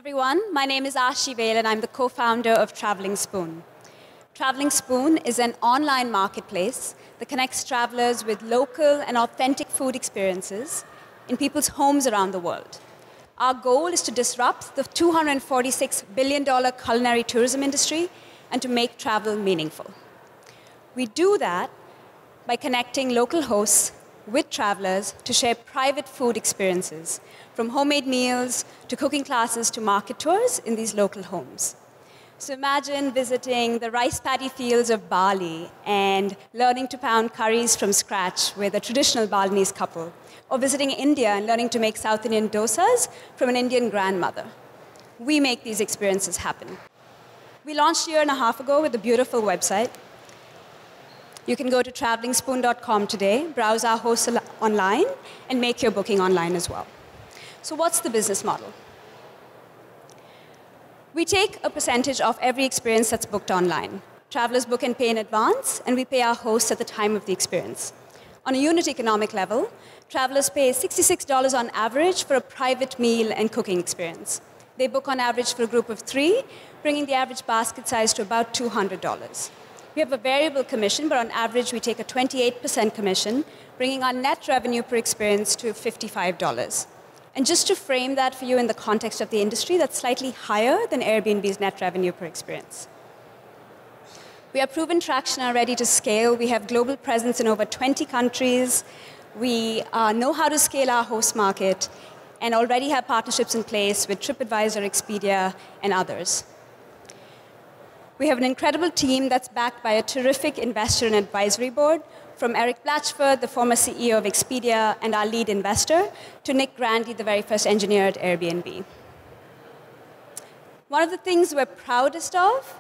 everyone. My name is Ashi Vail, and I'm the co-founder of Traveling Spoon. Traveling Spoon is an online marketplace that connects travelers with local and authentic food experiences in people's homes around the world. Our goal is to disrupt the $246 billion culinary tourism industry and to make travel meaningful. We do that by connecting local hosts with travelers to share private food experiences, from homemade meals to cooking classes to market tours in these local homes. So imagine visiting the rice paddy fields of Bali and learning to pound curries from scratch with a traditional Balinese couple, or visiting India and learning to make South Indian dosas from an Indian grandmother. We make these experiences happen. We launched a year and a half ago with a beautiful website. You can go to travelingspoon.com today, browse our hosts online, and make your booking online as well. So what's the business model? We take a percentage of every experience that's booked online. Travelers book and pay in advance, and we pay our hosts at the time of the experience. On a unit economic level, travelers pay $66 on average for a private meal and cooking experience. They book on average for a group of 3, bringing the average basket size to about $200. We have a variable commission, but on average we take a 28% commission, bringing our net revenue per experience to $55. And just to frame that for you in the context of the industry, that's slightly higher than Airbnb's net revenue per experience. We have proven traction and are ready to scale. We have global presence in over 20 countries. We know how to scale our host market and already have partnerships in place with TripAdvisor, Expedia, and others. We have an incredible team that's backed by a terrific investor and advisory board, from Eric Blatchford, the former CEO of Expedia and our lead investor, to Nick Grandy, the very first engineer at Airbnb. One of the things we're proudest of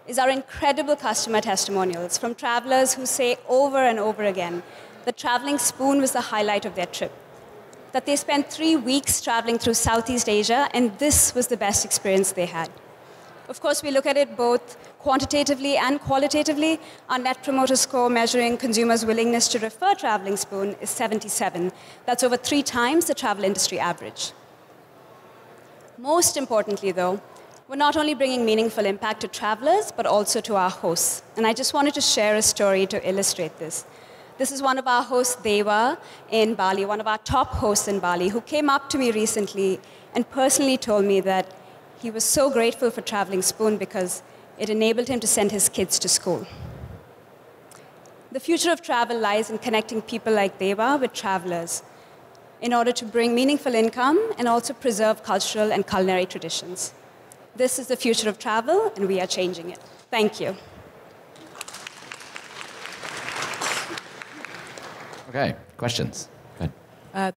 is our incredible customer testimonials from travelers who say over and over again that Traveling Spoon was the highlight of their trip, that they spent 3 weeks traveling through Southeast Asia, and this was the best experience they had. Of course, we look at it both quantitatively and qualitatively. Our Net Promoter Score measuring consumers' willingness to refer Traveling Spoon is 77. That's over 3 times the travel industry average. Most importantly, though, we're not only bringing meaningful impact to travelers, but also to our hosts. And I just wanted to share a story to illustrate this. This is one of our hosts, Deva, in Bali, one of our top hosts in Bali, who came up to me recently and personally told me that he was so grateful for Traveling Spoon because it enabled him to send his kids to school. The future of travel lies in connecting people like Deva with travelers in order to bring meaningful income and also preserve cultural and culinary traditions. This is the future of travel, and we are changing it. Thank you. Okay, questions?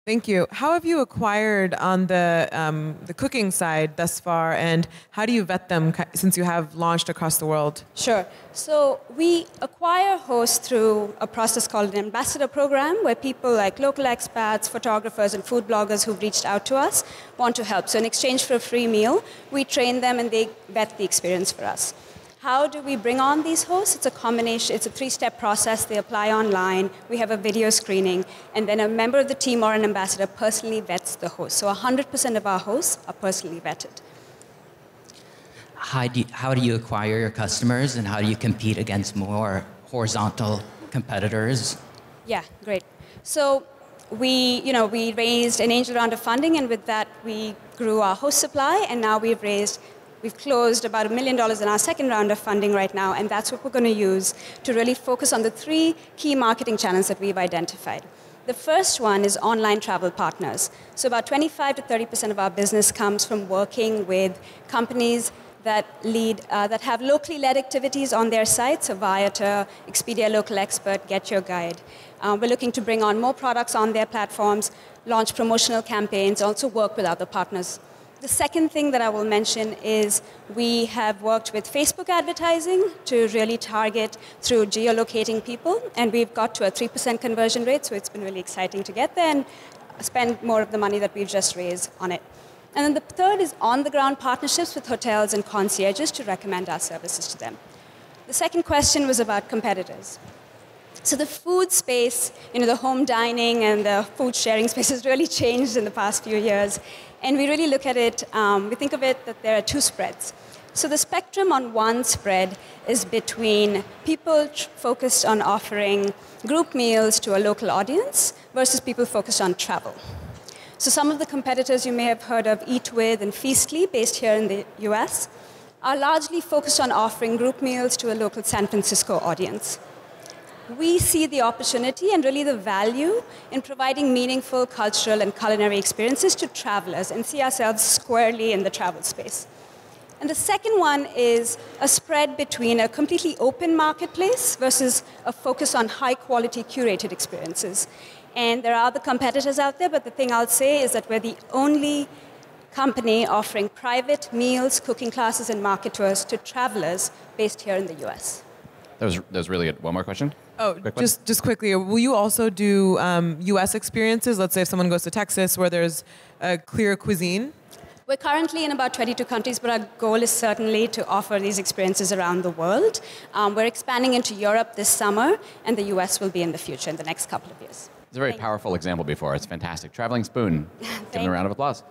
Thank you. How have you acquired on the cooking side thus far, and how do you vet them since you have launched across the world? Sure. So we acquire hosts through a process called an ambassador program, where people like local expats, photographers, and food bloggers who've reached out to us want to help. So in exchange for a free meal, we train them and they vet the experience for us. How do we bring on these hosts? It's a combination, it's a 3-step process. They apply online, we have a video screening, and then a member of the team or an ambassador personally vets the host. So 100% of our hosts are personally vetted. How do you acquire your customers, and how do you compete against more horizontal competitors? Yeah, great. So we raised an angel round of funding, and with that we grew our host supply, and now We've closed about $1 million in our second round of funding right now, and that's what we're going to use to really focus on the 3 key marketing channels that we've identified. The first one is online travel partners. So about 25 to 30% of our business comes from working with companies that have locally led activities on their sites, so Viator, Expedia Local Expert, Get Your Guide. We're looking to bring on more products on their platforms, launch promotional campaigns, also work with other partners. The second thing that I will mention is we have worked with Facebook advertising to really target through geolocating people, and we've got to a 3% conversion rate, so it's been really exciting to get there and spend more of the money that we've just raised on it. And then the third is on-the-ground partnerships with hotels and concierges to recommend our services to them. The second question was about competitors. So the food space, the home dining and the food sharing space has really changed in the past few years. And we really look at it, we think of it that there are two spreads. So the spectrum on one spread is between people focused on offering group meals to a local audience versus people focused on travel. So some of the competitors you may have heard of, Eat With and Feastly, based here in the US, are largely focused on offering group meals to a local San Francisco audience. We see the opportunity and really the value in providing meaningful cultural and culinary experiences to travelers and see ourselves squarely in the travel space. And the second one is a spread between a completely open marketplace versus a focus on high-quality curated experiences. And there are other competitors out there, but the thing I'll say is that we're the only company offering private meals, cooking classes, and market tours to travelers based here in the US. That was really good. One more question? Oh, just quickly, will you also do US experiences? Let's say if someone goes to Texas where there's a clear cuisine? We're currently in about 22 countries, but our goal is certainly to offer these experiences around the world. We're expanding into Europe this summer, and the US will be in the future, in the next couple of years. It's a very powerful example before. It's fantastic. Traveling Spoon. Give them a round of applause.